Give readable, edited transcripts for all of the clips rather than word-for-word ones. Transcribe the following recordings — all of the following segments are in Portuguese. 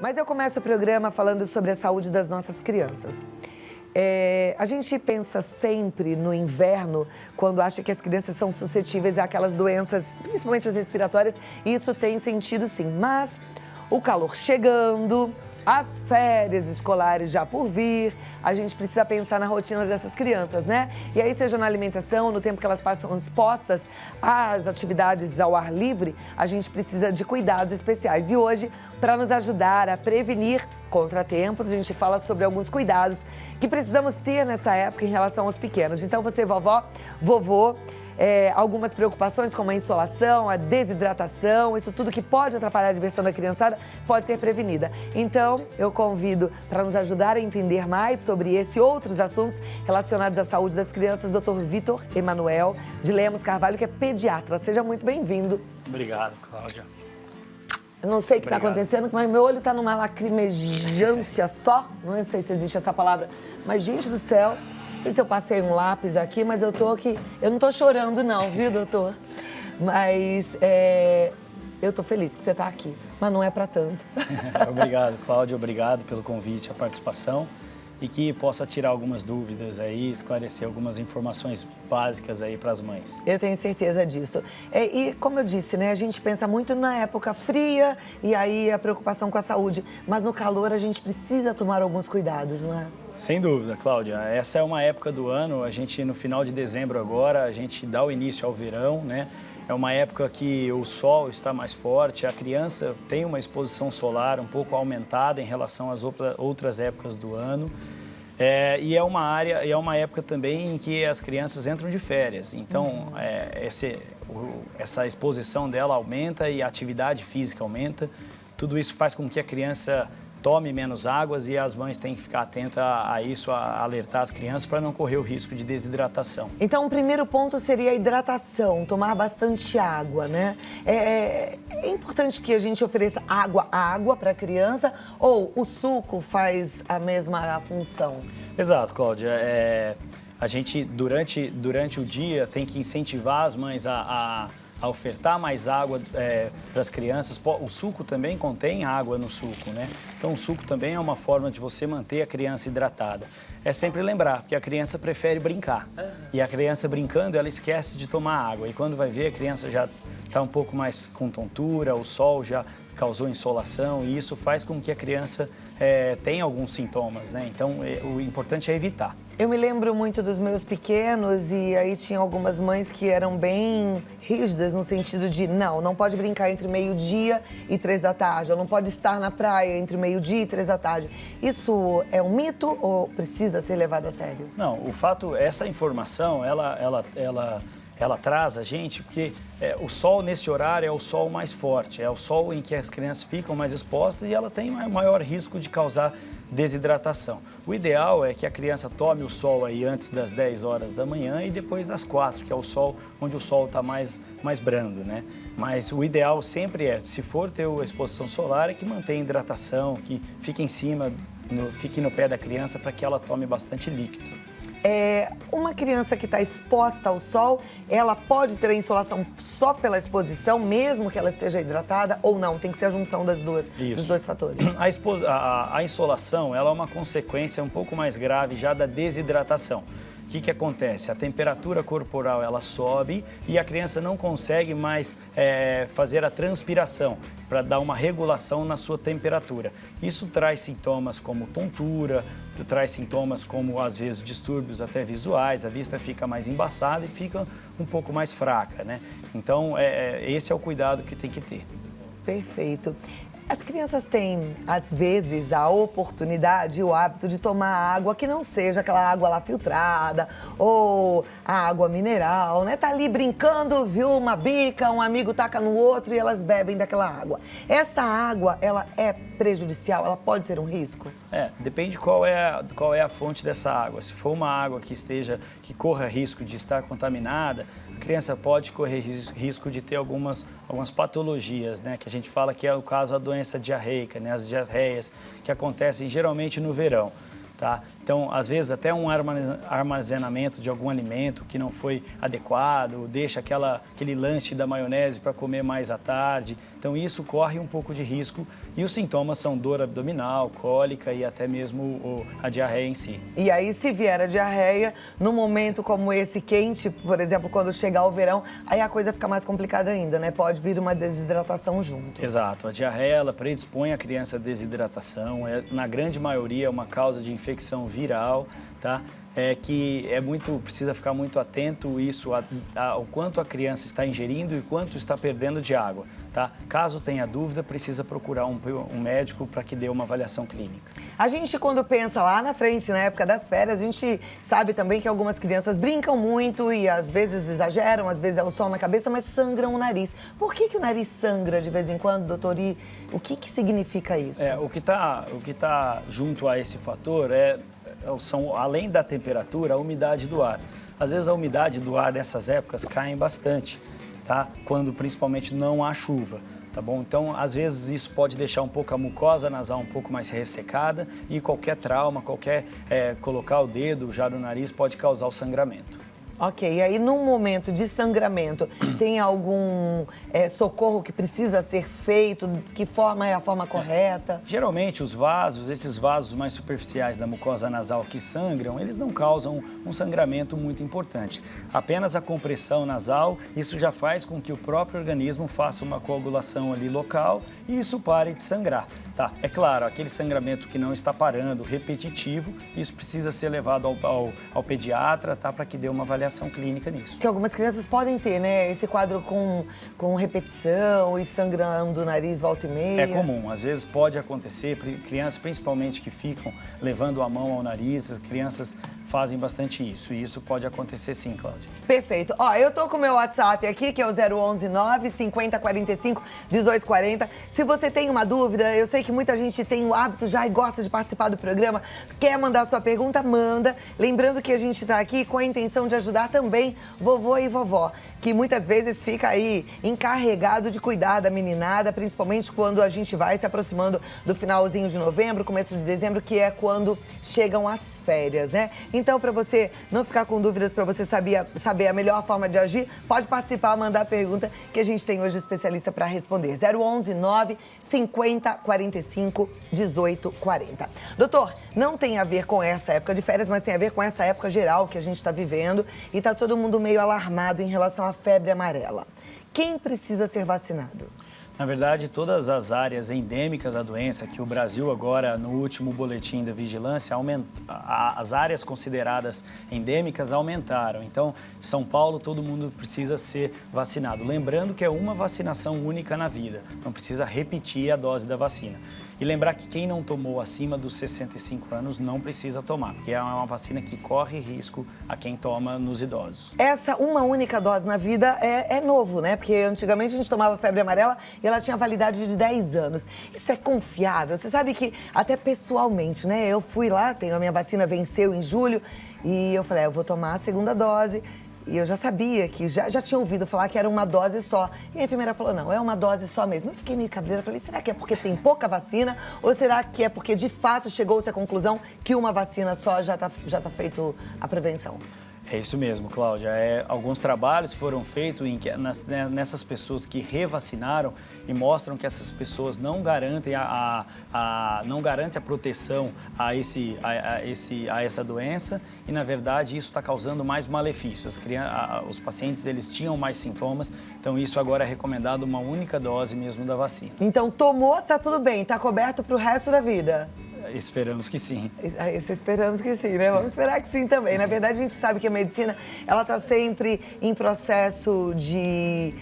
Mas eu começo o programa falando sobre a saúde das nossas crianças. A gente pensa sempre no inverno, quando acha que as crianças são suscetíveis àquelas doenças, principalmente as respiratórias, e isso tem sentido sim. Mas o calor chegando, as férias escolares já por vir, a gente precisa pensar na rotina dessas crianças, né? E aí, seja na alimentação, no tempo que elas passam expostas às atividades ao ar livre, a gente precisa de cuidados especiais. E hoje, para nos ajudar a prevenir contratempos, a gente fala sobre alguns cuidados que precisamos ter nessa época em relação aos pequenos. Então, você, vovó, vovô, algumas preocupações como a insolação, a desidratação, isso tudo que pode atrapalhar a diversão da criançada pode ser prevenida. Então, eu convido para nos ajudar a entender mais sobre esse e outros assuntos relacionados à saúde das crianças, Dr. Vitor Emanuel de Lemos Carvalho, que é pediatra. Seja muito bem-vindo. Obrigado, Cláudia. Eu não sei o que está acontecendo, mas meu olho está numa lacrimejância só. Não sei se existe essa palavra, mas, gente do céu, não sei se eu passei um lápis aqui, mas eu tô aqui. Eu não tô chorando não, viu, doutor? Mas eu tô feliz que você tá aqui, mas não é para tanto. Obrigado, Cláudia. Obrigado pelo convite, a participação. E que possa tirar algumas dúvidas aí, esclarecer algumas informações básicas aí para as mães. Eu tenho certeza disso. E como eu disse, né, a gente pensa muito na época fria e aí a preocupação com a saúde, mas no calor a gente precisa tomar alguns cuidados, não é? Sem dúvida, Cláudia. Essa é uma época do ano, a gente no final de dezembro agora, a gente dá o início ao verão, né? É uma época que o sol está mais forte, a criança tem uma exposição solar um pouco aumentada em relação às outras épocas do ano. E é uma época também em que as crianças entram de férias. Então, essa exposição dela aumenta e a atividade física aumenta. Tudo isso faz com que a criança tome menos águas e as mães têm que ficar atentas a isso, a alertar as crianças para não correr o risco de desidratação. Então, o primeiro ponto seria a hidratação, tomar bastante água, né? É importante que a gente ofereça água para a criança ou o suco faz a mesma função? Exato, Cláudia. A gente, durante o dia, tem que incentivar as mães a ofertar mais água para as crianças. O suco também contém água no suco, né? Então, o suco também é uma forma de você manter a criança hidratada. É sempre lembrar, porque a criança prefere brincar. E a criança brincando, ela esquece de tomar água. E quando vai ver, a criança já está um pouco mais com tontura, o sol já causou insolação e isso faz com que a criança tenha alguns sintomas, né? Então, o importante é evitar. Eu me lembro muito dos meus pequenos e aí tinha algumas mães que eram bem rígidas no sentido de não pode brincar entre meio-dia e 3 da tarde, ou não pode estar na praia entre meio-dia e 3 da tarde. Isso é um mito ou precisa ser levado a sério? Não, o fato, essa informação, ela traz a gente, porque o sol nesse horário é o sol mais forte, é o sol em que as crianças ficam mais expostas e ela tem maior risco de causar desidratação. O ideal é que a criança tome o sol aí antes das 10 horas da manhã e depois das 4, que é o sol onde o sol está mais brando, né? Mas o ideal sempre se for ter a exposição solar, é que mantenha hidratação, que fique em cima, fique no pé da criança para que ela tome bastante líquido. Uma criança que está exposta ao sol, ela pode ter a insolação só pela exposição, mesmo que ela esteja hidratada, ou não? Tem que ser a junção dos dois fatores. A insolação, ela é uma consequência um pouco mais grave já da desidratação. O que acontece? A temperatura corporal ela sobe e a criança não consegue mais fazer a transpiração para dar uma regulação na sua temperatura. Isso traz sintomas como tontura, traz sintomas como, às vezes, distúrbios até visuais, a vista fica mais embaçada e fica um pouco mais fraca, né? Então, esse é o cuidado que tem que ter. Perfeito. As crianças têm, às vezes, a oportunidade e o hábito de tomar água que não seja aquela água lá filtrada ou a água mineral, né? Tá ali brincando, viu uma bica, um amigo taca no outro e elas bebem daquela água. Essa água, ela é prejudicial? Ela pode ser um risco? Depende qual é a fonte dessa água. Se for uma água que corra risco de estar contaminada, a criança pode correr risco de ter algumas patologias, né? Que a gente fala que é o caso da doença diarreica, né? As diarreias que acontecem geralmente no verão. tá? Então, às vezes, até um armazenamento de algum alimento que não foi adequado, deixa aquele lanche da maionese para comer mais à tarde. Então, isso corre um pouco de risco e os sintomas são dor abdominal, cólica e até mesmo a diarreia em si. E aí, se vier a diarreia, num momento como esse quente, por exemplo, quando chegar o verão, aí a coisa fica mais complicada ainda, né? Pode vir uma desidratação junto. Exato. A diarreia, ela predispõe a criança à desidratação. Na grande maioria, é uma causa de infecção viral, tá? Precisa ficar muito atento ao quanto a criança está ingerindo e quanto está perdendo de água, tá? Caso tenha dúvida, precisa procurar um médico para que dê uma avaliação clínica. A gente, quando pensa lá na frente, na época das férias, a gente sabe também que algumas crianças brincam muito e às vezes exageram, às vezes é o sol na cabeça, mas sangram o nariz. Por que o nariz sangra de vez em quando, doutor? E o que significa isso? O que tá junto a esse fator são, além da temperatura, a umidade do ar. Às vezes a umidade do ar nessas épocas cai bastante, tá? Quando principalmente não há chuva, tá bom? Então, às vezes isso pode deixar um pouco a mucosa nasal um pouco mais ressecada e qualquer trauma, colocar o dedo já no nariz pode causar o sangramento. Ok, e aí num momento de sangramento, tem algum socorro que precisa ser feito? Que forma é a forma correta? Geralmente esses vasos mais superficiais da mucosa nasal que sangram, eles não causam um sangramento muito importante. Apenas a compressão nasal, isso já faz com que o próprio organismo faça uma coagulação ali local e isso pare de sangrar, tá? É claro, aquele sangramento que não está parando, repetitivo, isso precisa ser levado ao pediatra, tá? Para que dê uma avaliação clínica nisso. Que algumas crianças podem ter, né? Esse quadro com repetição e sangrando o nariz volta e meia. É comum, às vezes pode acontecer, crianças principalmente que ficam levando a mão ao nariz, as crianças fazem bastante isso e isso pode acontecer sim, Cláudia. Perfeito. Ó, eu tô com o meu WhatsApp aqui, que é o 011 950 45 1840. Se você tem uma dúvida, eu sei que muita gente tem o hábito já e gosta de participar do programa, quer mandar sua pergunta, manda. Lembrando que a gente tá aqui com a intenção de ajudar também vovô e vovó, que muitas vezes fica aí encarregado de cuidar da meninada, principalmente quando a gente vai se aproximando do finalzinho de novembro, começo de dezembro, que é quando chegam as férias, né? Então, para você não ficar com dúvidas, para você saber a melhor forma de agir, pode participar, mandar a pergunta que a gente tem hoje especialista para responder. 011 950 45 1840. Doutor, não tem a ver com essa época de férias, mas tem a ver com essa época geral que a gente está vivendo e está todo mundo meio alarmado em relação à febre amarela. Quem precisa ser vacinado? Na verdade, todas as áreas endêmicas da doença, que o Brasil agora, no último boletim da vigilância, as áreas consideradas endêmicas aumentaram. Então, em São Paulo, todo mundo precisa ser vacinado. Lembrando que é uma vacinação única na vida, não precisa repetir a dose da vacina. E lembrar que quem não tomou acima dos 65 anos não precisa tomar, porque é uma vacina que corre risco a quem toma nos idosos. Essa uma única dose na vida é novo, né? Porque antigamente a gente tomava febre amarela e ela tinha validade de 10 anos. Isso é confiável? Você sabe que até pessoalmente, né? Eu fui lá, a minha vacina venceu em julho e eu falei, eu vou tomar a segunda dose. E eu já sabia que, já tinha ouvido falar que era uma dose só. E a enfermeira falou, não, é uma dose só mesmo. Eu fiquei meio cabreira, falei, será que é porque tem pouca vacina? Ou será que é porque, de fato, chegou-se à conclusão que uma vacina só já tá feito a prevenção? É isso mesmo, Cláudia. Alguns trabalhos foram feitos nessas pessoas que revacinaram e mostram que essas pessoas não garantem não garante a proteção a essa doença e, na verdade, isso está causando mais malefícios. Os pacientes eles tinham mais sintomas, então isso agora é recomendado uma única dose mesmo da vacina. Então, tomou, tá tudo bem, tá coberto para o resto da vida? Esperamos que sim. Esperamos que sim, né? Vamos esperar que sim também. Na verdade, a gente sabe que a medicina, ela está sempre em processo de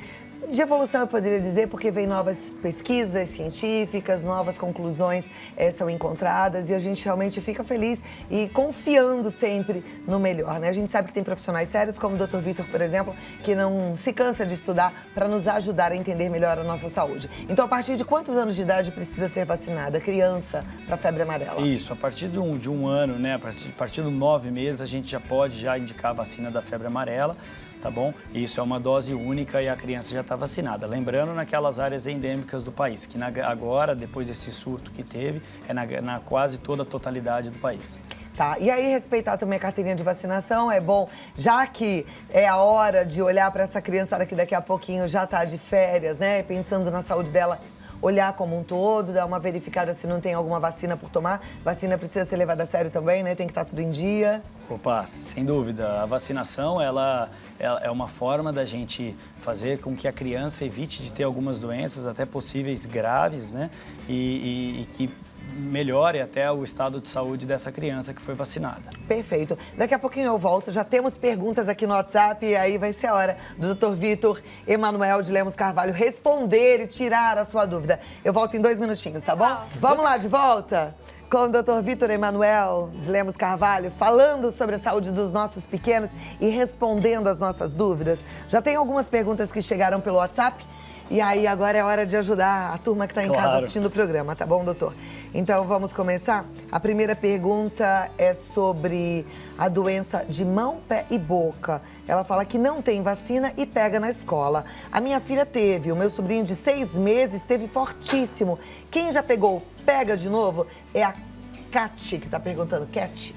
evolução, eu poderia dizer, porque vem novas pesquisas científicas, novas conclusões são encontradas e a gente realmente fica feliz e confiando sempre no melhor, né? A gente sabe que tem profissionais sérios, como o Dr. Vitor, por exemplo, que não se cansa de estudar para nos ajudar a entender melhor a nossa saúde. Então, a partir de quantos anos de idade precisa ser vacinada a criança para a febre amarela? Isso, a partir de um ano, né? A partir de 9 meses, a gente já pode indicar a vacina da febre amarela. tá bom? Isso é uma dose única e a criança já está vacinada. Lembrando, naquelas áreas endêmicas do país, que agora, depois desse surto que teve, é na quase toda a totalidade do país. Tá, e aí respeitar também a carteirinha de vacinação é bom, já que é a hora de olhar para essa criançada que daqui a pouquinho já está de férias, né? Pensando na saúde dela, olhar como um todo, dar uma verificada se não tem alguma vacina por tomar. Vacina precisa ser levada a sério também, né? Tem que estar tudo em dia. Opa, sem dúvida. A vacinação, ela é uma forma da gente fazer com que a criança evite de ter algumas doenças, até possíveis graves, né? E que melhore até o estado de saúde dessa criança que foi vacinada. Perfeito. Daqui a pouquinho eu volto. Já temos perguntas aqui no WhatsApp e aí vai ser a hora do Dr. Vitor Emanuel de Lemos Carvalho responder e tirar a sua dúvida. Eu volto em 2 minutinhos, tá bom? Vamos lá, de volta com o Dr. Vitor Emanuel de Lemos Carvalho, falando sobre a saúde dos nossos pequenos e respondendo as nossas dúvidas. Já tem algumas perguntas que chegaram pelo WhatsApp. E aí, agora é hora de ajudar a turma que está em casa assistindo o programa, tá bom, doutor? Então, vamos começar? A primeira pergunta é sobre a doença de mão, pé e boca. Ela fala que não tem vacina e pega na escola. A minha filha teve, o meu sobrinho de 6 meses teve fortíssimo. Quem já pegou, pega de novo? É a Cat que está perguntando. Cat?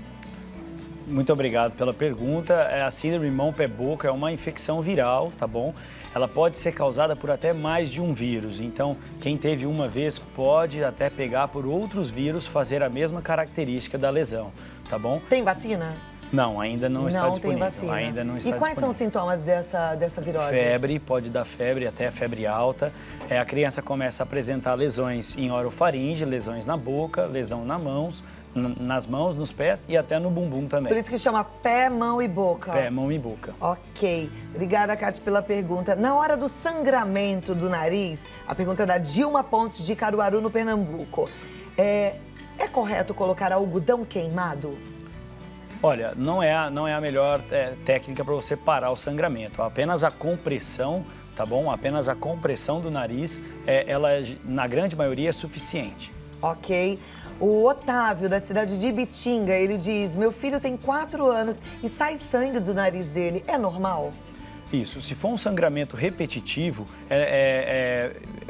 Muito obrigado pela pergunta. A síndrome mão, pé, boca é uma infecção viral, tá bom? Ela pode ser causada por até mais de um vírus. Então, quem teve uma vez pode até pegar por outros vírus, fazer a mesma característica da lesão, tá bom? Tem vacina? Não, ainda não está disponível. Não tem vacina. Ainda não está disponível. E quais são os sintomas dessa virose? Febre, pode dar febre, até febre alta. A criança começa a apresentar lesões em orofaringe, lesões na boca, lesão nas mãos, nos pés e até no bumbum também. Por isso que chama pé, mão e boca. Pé, mão e boca. Ok. Obrigada, Cátia, pela pergunta. Na hora do sangramento do nariz, a pergunta é da Dilma Pontes de Caruaru, no Pernambuco. É correto colocar algodão queimado? Olha, não é a melhor técnica para você parar o sangramento. Apenas a compressão, tá bom? Apenas a compressão do nariz, ela, na grande maioria, é suficiente. Ok. O Otávio, da cidade de Ibitinga, ele diz: meu filho tem 4 anos e sai sangue do nariz dele. É normal? Isso. Se for um sangramento repetitivo,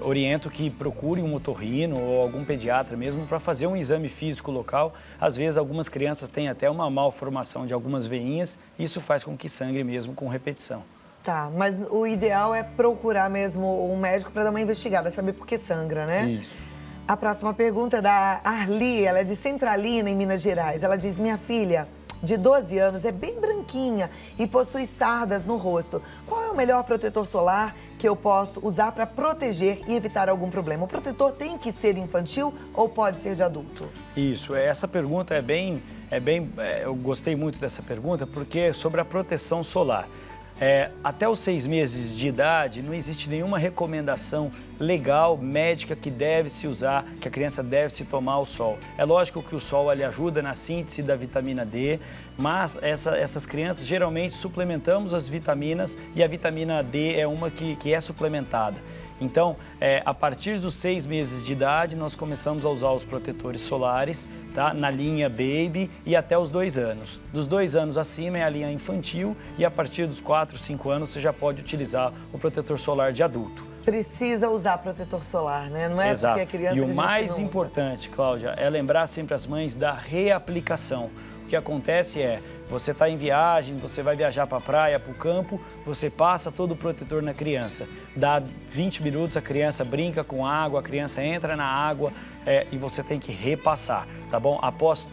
oriento que procure um otorrino ou algum pediatra mesmo para fazer um exame físico local. Às vezes, algumas crianças têm até uma malformação de algumas veinhas e isso faz com que sangre mesmo com repetição. Tá, mas o ideal é procurar mesmo um médico para dar uma investigada, saber por que sangra, né? Isso. A próxima pergunta é da Arli, ela é de Centralina, em Minas Gerais. Ela diz: minha filha de 12 anos é bem branquinha e possui sardas no rosto. Qual é o melhor protetor solar que eu posso usar para proteger e evitar algum problema? O protetor tem que ser infantil ou pode ser de adulto? Isso, essa pergunta eu gostei muito dessa pergunta porque é sobre a proteção solar. Até os 6 meses de idade, não existe nenhuma recomendação legal, médica, que deve se usar, que a criança deve se tomar ao sol. É lógico que o sol ele ajuda na síntese da vitamina D, mas essas crianças geralmente suplementamos as vitaminas e a vitamina D é uma que é suplementada. Então, a partir dos 6 meses de idade, nós começamos a usar os protetores solares, tá? Na linha Baby e até os 2 anos. Dos 2 anos acima é a linha infantil e a partir dos 4, 5 anos você já pode utilizar o protetor solar de adulto. Precisa usar protetor solar, né? Não é Exato. Porque a criança... E o mais importante, Cláudia, é lembrar sempre as mães da reaplicação. O que acontece você está em viagem, você vai viajar para a praia, para o campo, você passa todo o protetor na criança. Dá 20 minutos, a criança brinca com água, a criança entra na água e você tem que repassar, tá bom? Após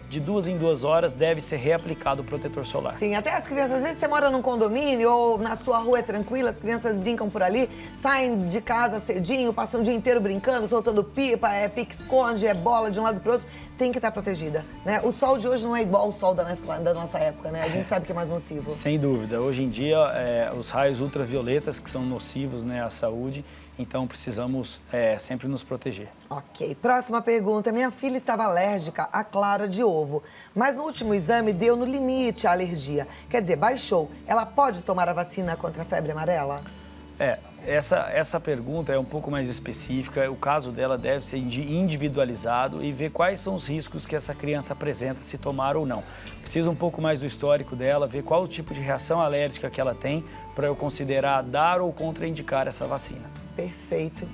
de 2 em 2 horas deve ser reaplicado o protetor solar. Sim, até as crianças, às vezes você mora num condomínio ou na sua rua é tranquila, as crianças brincam por ali, saem de casa cedinho, passam o dia inteiro brincando, soltando pipa, pique-esconde, bola de um lado para o outro, tem que estar protegida, né? O sol de hoje não é igual ao sol da nossa época, né? A gente sabe que é mais nocivo. Sem dúvida. Hoje em dia, os raios ultravioletas que são nocivos, né, à saúde, então precisamos sempre nos proteger. Ok. Próxima pergunta. Minha filha estava alérgica à clara de ovo, mas no último exame deu no limite a alergia. Quer dizer, baixou. Ela pode tomar a vacina contra a febre amarela? essa pergunta é um pouco mais específica, o caso dela deve ser individualizado e ver quais são os riscos que essa criança apresenta se tomar ou não. Preciso um pouco mais do histórico dela, ver qual o tipo de reação alérgica que ela tem para eu considerar dar ou contraindicar essa vacina. Perfeito.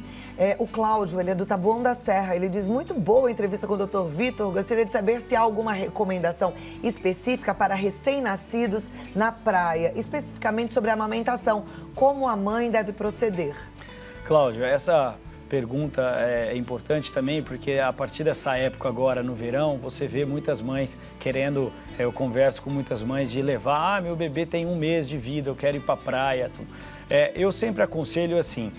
O Cláudio, ele é do Taboão da Serra, ele diz, muito boa a entrevista com o Dr. Vitor, gostaria de saber se há alguma recomendação específica para recém-nascidos na praia, especificamente sobre a amamentação, como a mãe deve proceder? Cláudio, essa pergunta é importante também, porque a partir dessa época agora, no verão, você vê muitas mães querendo, eu converso com muitas mães, de levar, meu bebê tem 1 mês de vida, eu quero ir para a praia. Eu sempre aconselho assim,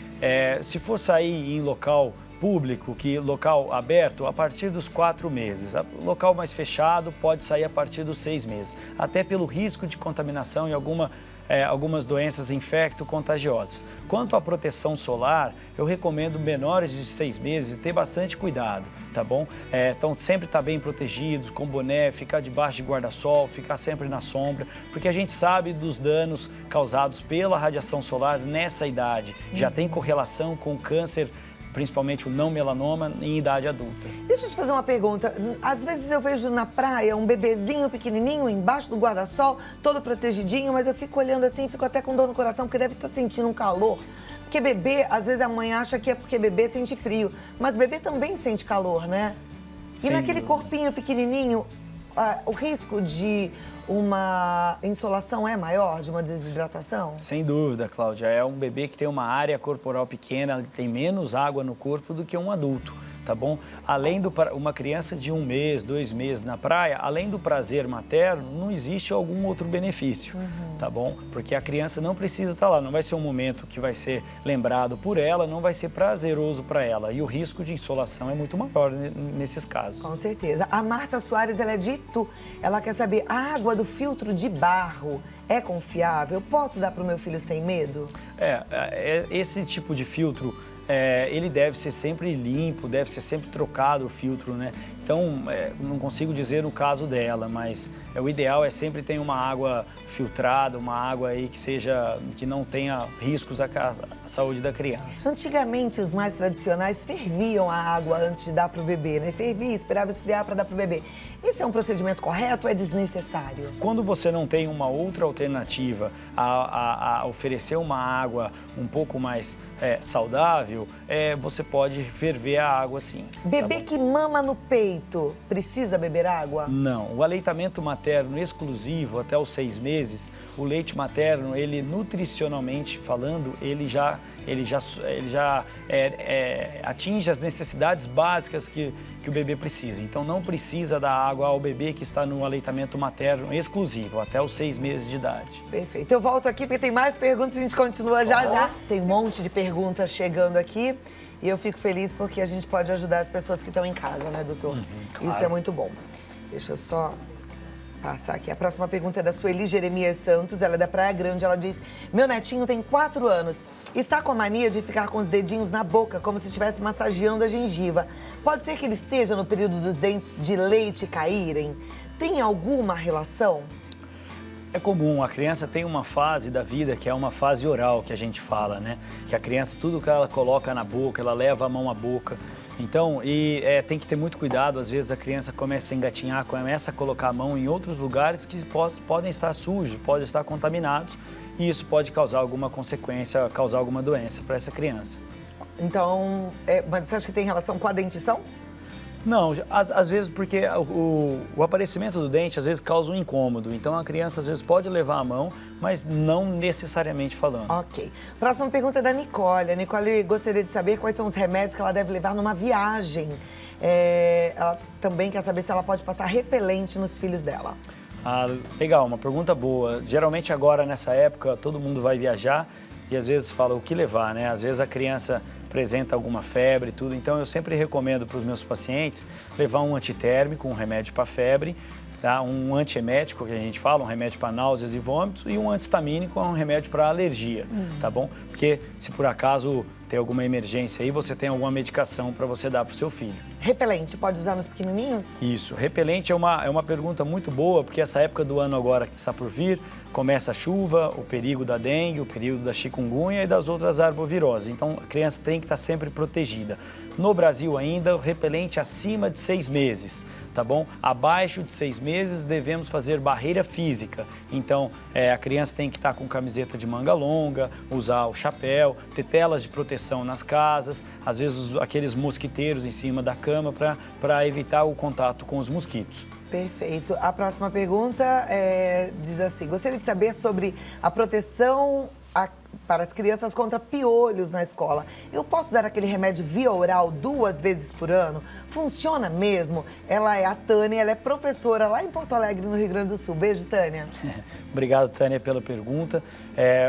se for sair em local público, local aberto, a partir dos 4 meses. Local mais fechado pode sair a partir dos 6 meses, até pelo risco de contaminação e algumas doenças infecto-contagiosas. Quanto à proteção solar, eu recomendo menores de 6 meses ter bastante cuidado, tá bom? Então, sempre estar bem protegidos, com boné, ficar debaixo de guarda-sol, ficar sempre na sombra, porque a gente sabe dos danos causados pela radiação solar nessa idade. Já tem correlação com o câncer, principalmente o não melanoma, em idade adulta. Deixa eu te fazer uma pergunta. Às vezes eu vejo na praia um bebezinho pequenininho embaixo do guarda-sol, todo protegidinho, mas eu fico olhando assim, fico até com dor no coração, porque deve estar sentindo um calor. Porque bebê, às vezes a mãe acha que é porque bebê sente frio, mas bebê também sente calor, né? E naquele corpinho pequenininho, o risco de uma insolação é maior, de uma desidratação? Sem dúvida, Cláudia. É um bebê que tem uma área corporal pequena, tem menos água no corpo do que um adulto, tá bom? Além uma criança de 1 mês, 2 meses na praia, além do prazer materno, não existe algum outro benefício, tá bom? Porque a criança não precisa estar lá, não vai ser um momento que vai ser lembrado por ela, não vai ser prazeroso para ela. E o risco de insolação é muito maior nesses casos. Com certeza. A Marta Soares, ela é de Itu. Ela quer saber, a água do filtro de barro é confiável? Posso dar para o meu filho sem medo? Esse tipo de filtro, ele deve ser sempre limpo, deve ser sempre trocado o filtro, né? Então, não consigo dizer no caso dela, mas o ideal é sempre ter uma água filtrada, uma água aí que não tenha riscos à saúde da criança. Antigamente, os mais tradicionais ferviam a água antes de dar para o bebê, né? Fervia, esperava esfriar para dar para o bebê. Esse é um procedimento correto ou é desnecessário? Quando você não tem uma outra alternativa a oferecer uma água um pouco mais saudável, você pode ferver a água sim. Bebê tá bom? que mama no peito, precisa beber água? Não. O aleitamento materno exclusivo até os 6 meses, o leite materno, ele nutricionalmente falando, ele já atinge as necessidades básicas que o bebê precisa. Então não precisa dar água ao bebê que está no aleitamento materno exclusivo, até os 6 meses de idade. Perfeito. Eu volto aqui porque tem mais perguntas e a gente continua já. Tem um monte de perguntas chegando aqui e eu fico feliz porque a gente pode ajudar as pessoas que estão em casa, né, doutor? Claro. Isso é muito bom. Deixa eu só passar aqui. A próxima pergunta é da Sueli Jeremias Santos, ela é da Praia Grande. Ela diz, meu netinho tem 4 anos, está com a mania de ficar com os dedinhos na boca, como se estivesse massageando a gengiva. Pode ser que ele esteja no período dos dentes de leite caírem? Tem alguma relação? É comum, a criança tem uma fase da vida que é uma fase oral, que a gente fala, né? Que a criança, tudo que ela coloca na boca, ela leva a mão à boca. Então, tem que ter muito cuidado, às vezes a criança começa a engatinhar, começa a colocar a mão em outros lugares que podem estar sujos, podem estar contaminados, e isso pode causar alguma consequência, causar alguma doença para essa criança. Então, mas você acha que tem relação com a dentição? Não, às vezes porque o aparecimento do dente às vezes causa um incômodo, então a criança às vezes pode levar a mão, mas não necessariamente falando. Ok. Próxima pergunta é da Nicole. A Nicole gostaria de saber quais são os remédios que ela deve levar numa viagem. Ela também quer saber se ela pode passar repelente nos filhos dela. Legal, uma pergunta boa. Geralmente agora nessa época todo mundo vai viajar e às vezes fala o que levar, né? Às vezes a criança apresenta alguma febre e tudo, então eu sempre recomendo para os meus pacientes levar um antitérmico, um remédio para febre, tá? Um antiemético, que a gente fala, um remédio para náuseas e vômitos, e um antihistamínico, um remédio para alergia, tá bom? Porque se por acaso tem alguma emergência aí, você tem alguma medicação para você dar para o seu filho. Repelente, pode usar nos pequenininhos? Isso, repelente é uma pergunta muito boa, porque essa época do ano agora que está por vir, começa a chuva, o perigo da dengue, o perigo da chikungunya e das outras arboviroses. Então, a criança tem que estar sempre protegida. No Brasil ainda, o repelente acima de 6 meses, tá bom? Abaixo de 6 meses, devemos fazer barreira física. Então, a criança tem que estar com camiseta de manga longa, usar o chapéu, ter telas de proteção nas casas, às vezes aqueles mosquiteiros em cima da cama para evitar o contato com os mosquitos. Perfeito. A próxima pergunta diz assim: gostaria de saber sobre a proteção para as crianças contra piolhos na escola. Eu posso dar aquele remédio via oral 2 vezes por ano? Funciona mesmo? Ela é a Tânia, ela é professora lá em Porto Alegre, no Rio Grande do Sul. Beijo, Tânia. Obrigado, Tânia, pela pergunta.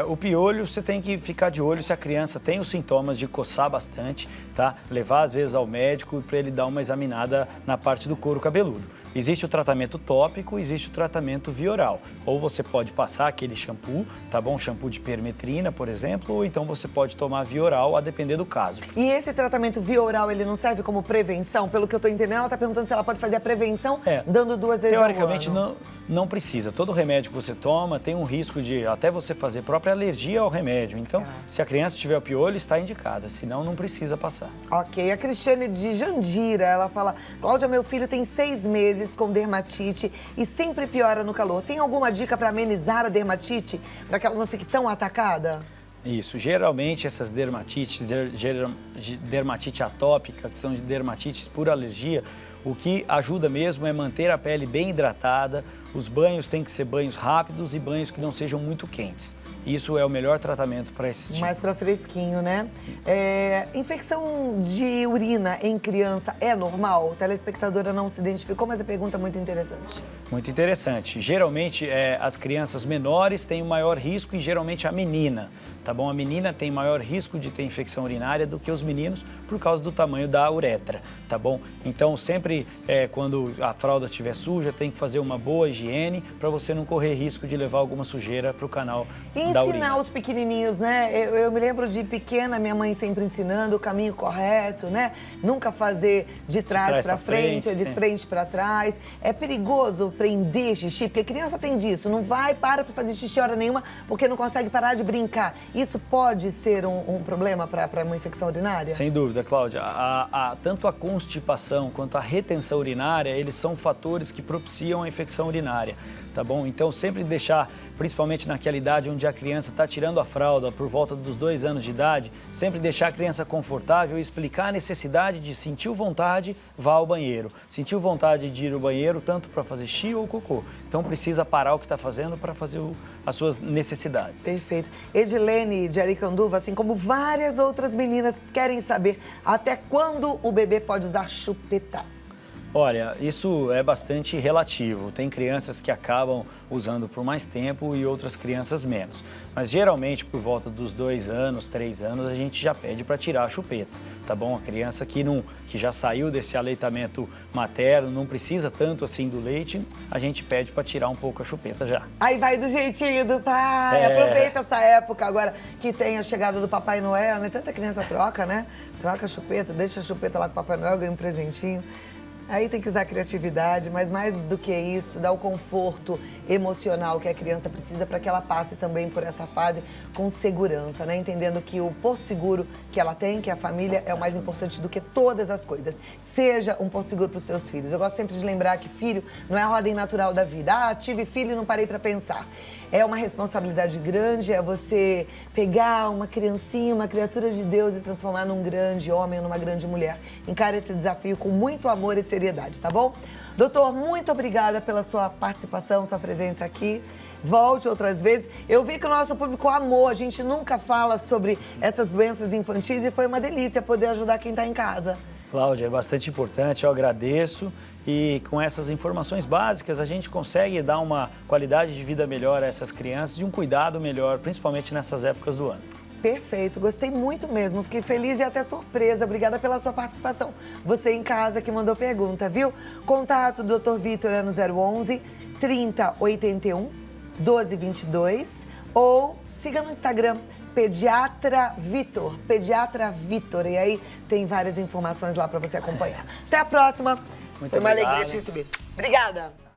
O piolho, você tem que ficar de olho se a criança tem os sintomas de coçar bastante, tá? Levar, às vezes, ao médico para ele dar uma examinada na parte do couro cabeludo. Existe o tratamento tópico, existe o tratamento via oral. Ou você pode passar aquele shampoo, tá bom? Shampoo de permetrina, por exemplo, ou então você pode tomar via oral, a depender do caso. E esse tratamento via oral, ele não serve como prevenção? Pelo que eu estou entendendo, ela está perguntando se ela pode fazer a prevenção dando 2 vezes ao ano. Teoricamente, não precisa. Todo remédio que você toma tem um risco de até você fazer própria alergia ao remédio. Então, se a criança tiver o piolho, está indicada. Senão, não precisa passar. Ok. A Cristiane de Jandira, ela fala: Cláudia, meu filho tem 6 meses com dermatite e sempre piora no calor. Tem alguma dica para amenizar a dermatite, para que ela não fique tão atacada? Isso, geralmente essas dermatites, dermatite atópica, que são de dermatites por alergia, o que ajuda mesmo é manter a pele bem hidratada, os banhos têm que ser banhos rápidos e banhos que não sejam muito quentes. Isso é o melhor tratamento para esse tipo. Mais para fresquinho, né? Infecção de urina em criança é normal? A telespectadora não se identificou, mas a pergunta é muito interessante. Muito interessante. Geralmente, as crianças menores têm o maior risco e geralmente a menina, tá bom? A menina tem maior risco de ter infecção urinária do que os meninos por causa do tamanho da uretra, tá bom? Então, sempre quando a fralda estiver suja, tem que fazer uma boa higiene para você não correr risco de levar alguma sujeira para o canal da urina. Ensinar os pequenininhos, né? Eu me lembro de pequena, minha mãe sempre ensinando o caminho correto, né? Nunca fazer de trás para frente, de frente para trás. É perigoso prender xixi, porque criança tem disso, não vai, para fazer xixi hora nenhuma, porque não consegue parar de brincar. Isso pode ser um problema para uma infecção urinária? Sem dúvida, Cláudia. Tanto a constipação quanto a retenção urinária, eles são fatores que propiciam a infecção urinária, tá bom? Então, sempre deixar, principalmente naquela idade onde a criança está tirando a fralda, por volta dos 2 anos de idade, sempre deixar a criança confortável e explicar a necessidade de sentir vontade, vá ao banheiro. Sentiu vontade de ir ao banheiro, tanto para fazer xixi ou cocô. Então, precisa parar o que está fazendo para fazer as suas necessidades. Perfeito. Edilene de Aricanduva, assim como várias outras meninas, querem saber até quando o bebê pode usar chupeta. Olha, isso é bastante relativo. Tem crianças que acabam usando por mais tempo e outras crianças menos. Mas geralmente, por volta dos 2 anos, 3 anos, a gente já pede para tirar a chupeta, tá bom? A criança que já saiu desse aleitamento materno, não precisa tanto assim do leite, a gente pede para tirar um pouco a chupeta já. Aí vai do jeitinho do pai. Aproveita essa época agora que tem a chegada do Papai Noel, né? Tanta criança troca, né? Troca a chupeta, deixa a chupeta lá com o Papai Noel, ganha um presentinho. Aí tem que usar a criatividade, mas mais do que isso, dar o conforto emocional que a criança precisa para que ela passe também por essa fase com segurança, né? Entendendo que o porto seguro que ela tem, que a família, é o mais importante do que todas as coisas. Seja um porto seguro para os seus filhos. Eu gosto sempre de lembrar que filho não é a ordem natural da vida. Tive filho e não parei para pensar. É uma responsabilidade grande, é você pegar uma criancinha, uma criatura de Deus e transformar num grande homem ou numa grande mulher. Encare esse desafio com muito amor e seriedade, tá bom? Doutor, muito obrigada pela sua participação, sua presença aqui. Volte outras vezes. Eu vi que o nosso público amou, a gente nunca fala sobre essas doenças infantis e foi uma delícia poder ajudar quem está em casa. Cláudia, é bastante importante, eu agradeço e com essas informações básicas a gente consegue dar uma qualidade de vida melhor a essas crianças e um cuidado melhor, principalmente nessas épocas do ano. Perfeito, gostei muito mesmo, fiquei feliz e até surpresa. Obrigada pela sua participação. Você em casa que mandou pergunta, viu? Contato do Dr. Vitor é no 011 30 81 12 22 ou siga no Instagram Pediatra Vitor. Pediatra Vitor. E aí tem várias informações lá para você acompanhar. Até a próxima. Muito Foi uma obrigado. alegria te receber. Obrigada.